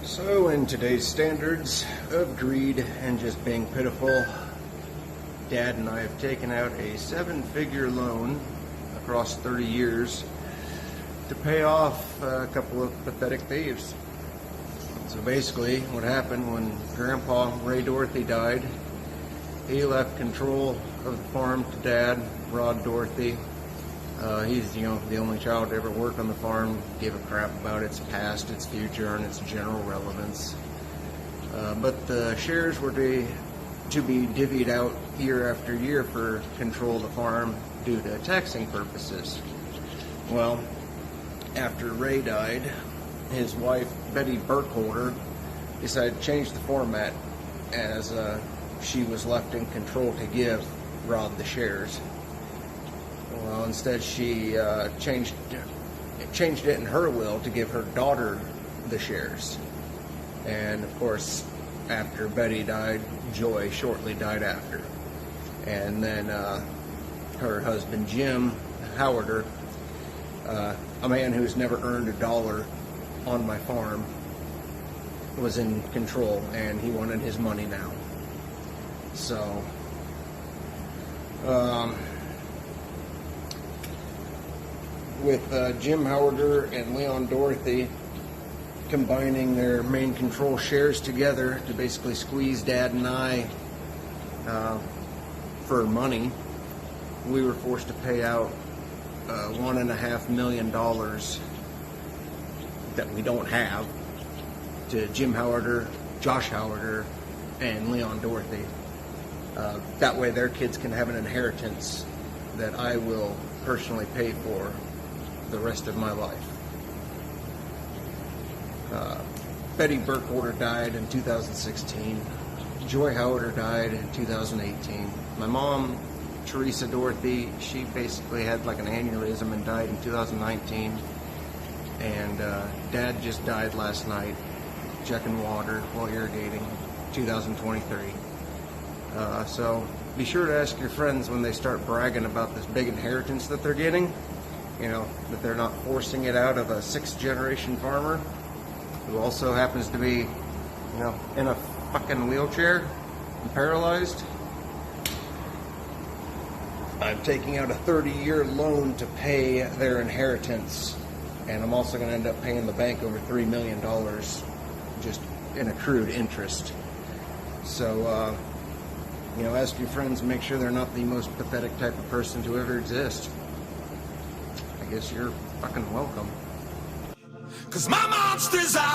So in today's standards of greed and just being pitiful, Dad and I have taken out a 7-figure loan across 30 years to pay off a couple of pathetic thieves. So basically what happened when Grandpa Ray Dorothy died, he left control of the farm to Dad, Rod Dorothy. He's, the only child to ever work on the farm, gave a crap about its past, its future, and its general relevance. But the shares were to be divvied out year after year for control of the farm due to taxing purposes. Well, after Ray died, his wife, Betty Burkholder, decided to change the format as she was left in control to give Rod the shares. Well, instead she changed it in her will to give her daughter the shares. And of course, after Betty died, Joy shortly died after. And then her husband Jim Howarder, a man who's never earned a dollar on my farm, was in control, and he wanted his money now. So with Jim Howarder and Leon Dorothy combining their main control shares together to basically squeeze Dad and I for money, we were forced to pay out $1.5 million that we don't have to Jim Howarder, Josh Howarder, and Leon Dorothy. That way their kids can have an inheritance that I will personally pay for the rest of my life. Betty Burkholder died in 2016. Joy Howarder died in 2018. My mom, Teresa Dorothy, she basically had like an aneurysm and died in 2019. And Dad just died last night, checking water while irrigating, 2023. So be sure to ask your friends when they start bragging about this big inheritance that they're getting, that they're not forcing it out of a 6th-generation farmer who also happens to be, in a fucking wheelchair and paralyzed. I'm taking out a 30-year loan to pay their inheritance, and I'm also going to end up paying the bank over $3 million just in accrued interest. So, ask your friends and make sure they're not the most pathetic type of person to ever exist. I guess you're fucking welcome. 'Cause my monster's out.